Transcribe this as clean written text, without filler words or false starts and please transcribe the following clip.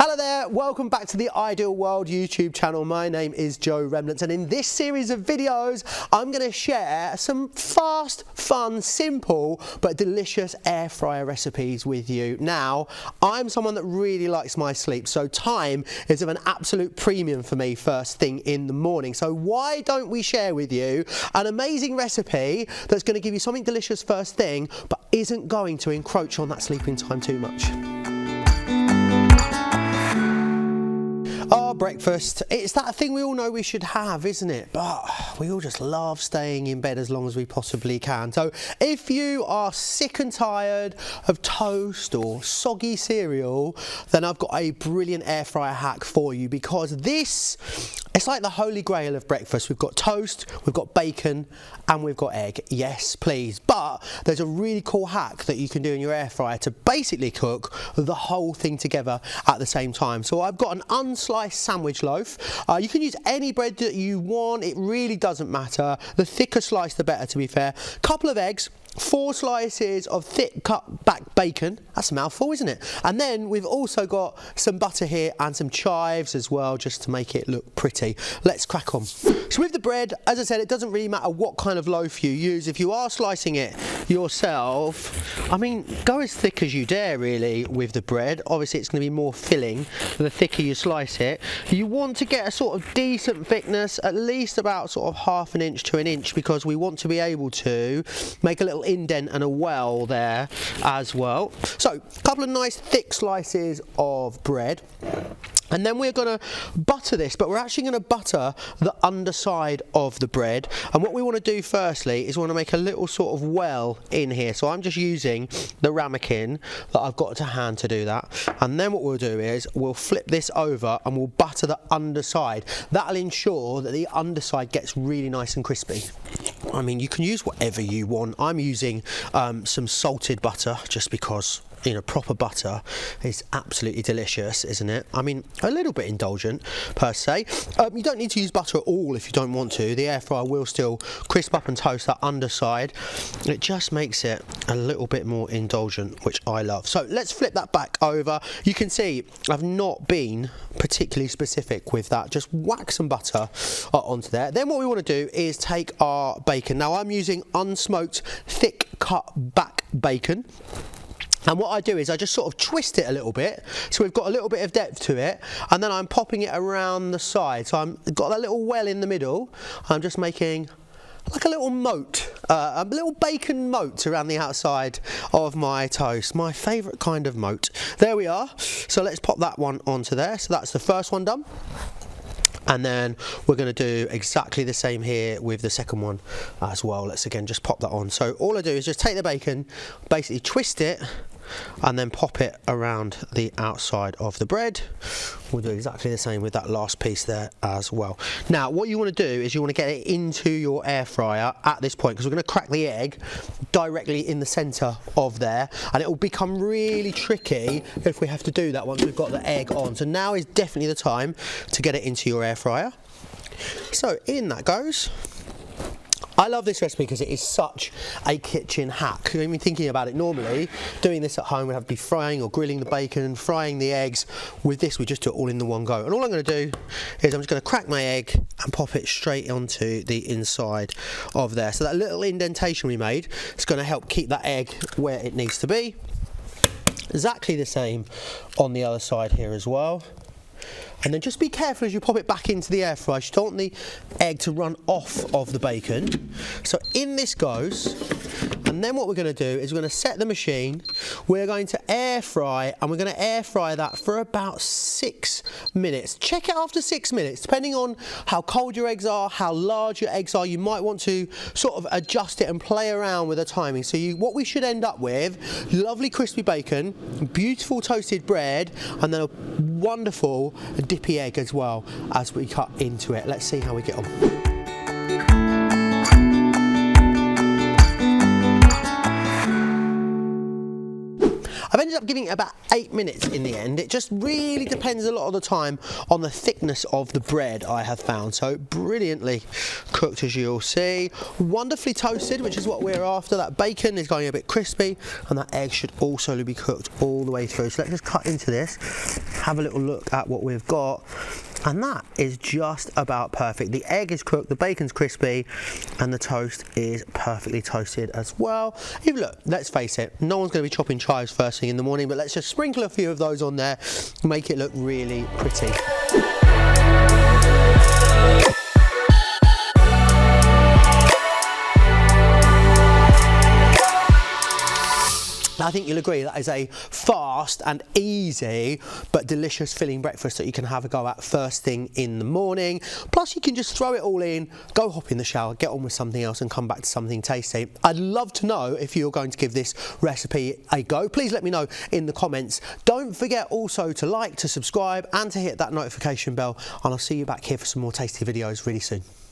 Hello there, welcome back to the Ideal World YouTube channel. My name is Joe Remblance, and in this series of videos I'm going to share some fast, fun, simple but delicious air fryer recipes with you. Now, I'm someone that really likes my sleep, so time is of an absolute premium for me first thing in the morning. So why don't we share with you an amazing recipe that's going to give you something delicious first thing but isn't going to encroach on that sleeping time too much. Breakfast, it's that thing we all know we should have, isn't it? But we all just love staying in bed as long as we possibly can. So if you are sick and tired of toast or soggy cereal, then I've got a brilliant air fryer hack for you, because it's like the holy grail of breakfast. We've got toast, we've got bacon, and we've got egg. Yes, please. But there's a really cool hack that you can do in your air fryer to basically cook the whole thing together at the same time. So I've got an unsliced sandwich loaf. You can use any bread that you want. It really doesn't matter. The thicker slice, the better, to be fair. Couple of eggs. 4 slices of thick cut back bacon. That's a mouthful, isn't it? And then we've also got some butter here and some chives as well, just to make it look pretty. Let's crack on. So with the bread, as I said, it doesn't really matter what kind of loaf you use. If you are slicing it yourself, I mean, go as thick as you dare really with the bread. Obviously it's going to be more filling the thicker you slice it. You want to get a sort of decent thickness, at least about sort of 1/2 inch to 1 inch, because we want to be able to make a little indent and a well there as well. So a couple of nice thick slices of bread, and then we're going to butter this, but we're actually going to butter the underside of the bread. And what we want to do firstly is we want to make a little sort of well in here. So I'm just using the ramekin that I've got to hand to do that. And then what we'll do is we'll flip this over and we'll butter the underside. That'll ensure that the underside gets really nice and crispy. I mean, you can use whatever you want. I'm using some salted butter just because, you know, proper butter is absolutely delicious, isn't it? I mean, a little bit indulgent per se. You don't need to use butter at all if you don't want to. The air fryer will still crisp up and toast that underside. It just makes it a little bit more indulgent, which I love. So let's flip that back over. You can see I've not been particularly specific with that. Just whack some butter onto there. Then what we want to do is take our bacon. Now I'm using unsmoked thick cut back bacon. And what I do is I just sort of twist it a little bit, so we've got a little bit of depth to it, and then I'm popping it around the side. So I've got that little well in the middle. I'm just making like a little moat, a little bacon moat around the outside of my toast. My favourite kind of moat. There we are. So let's pop that one onto there. So that's the first one done. And then we're going to do exactly the same here with the second one as well. Let's again just pop that on. So all I do is just take the bacon, basically twist it, and then pop it around the outside of the bread. We'll do exactly the same with that last piece there as well. Now what you want to do is you want to get it into your air fryer at this point, because we're going to crack the egg directly in the centre of there, and it will become really tricky if we have to do that once we've got the egg on. So now is definitely the time to get it into your air fryer. So in that goes. I love this recipe because it is such a kitchen hack. I mean, thinking about it, normally doing this at home would have to be frying or grilling the bacon, frying the eggs. With this we just do it all in the one go. And all I'm going to do is I'm just going to crack my egg and pop it straight onto the inside of there. So that little indentation we made is going to help keep that egg where it needs to be. Exactly the same on the other side here as well. And then just be careful as you pop it back into the air fryer. You don't want the egg to run off of the bacon. So in this goes. And then what we're going to do is we're going to set the machine. We're going to air fry, and we're going to air fry that for about 6 minutes. Check it after 6 minutes. Depending on how cold your eggs are, how large your eggs are, you might want to sort of adjust it and play around with the timing. So what we should end up with, lovely crispy bacon, beautiful toasted bread, and then a wonderful dippy egg as well as we cut into it. Let's see how we get on. I've ended up giving it about 8 minutes in the end. It just really depends a lot of the time on the thickness of the bread, I have found. So brilliantly cooked, as you'll see. Wonderfully toasted, which is what we're after. That bacon is going a bit crispy, and that egg should also be cooked all the way through. So let's just cut into this, have a little look at what we've got. And that is just about perfect. The egg is cooked, the bacon's crispy, and the toast is perfectly toasted as well. Even look, let's face it, no one's going to be chopping chives first thing in the morning, but let's just sprinkle a few of those on there, make it look really pretty. I think you'll agree that is a fast and easy but delicious filling breakfast that you can have a go at first thing in the morning. Plus you can just throw it all in, go hop in the shower, get on with something else and come back to something tasty. I'd love to know if you're going to give this recipe a go. Please let me know in the comments. Don't forget also to like, to subscribe and to hit that notification bell, and I'll see you back here for some more tasty videos really soon.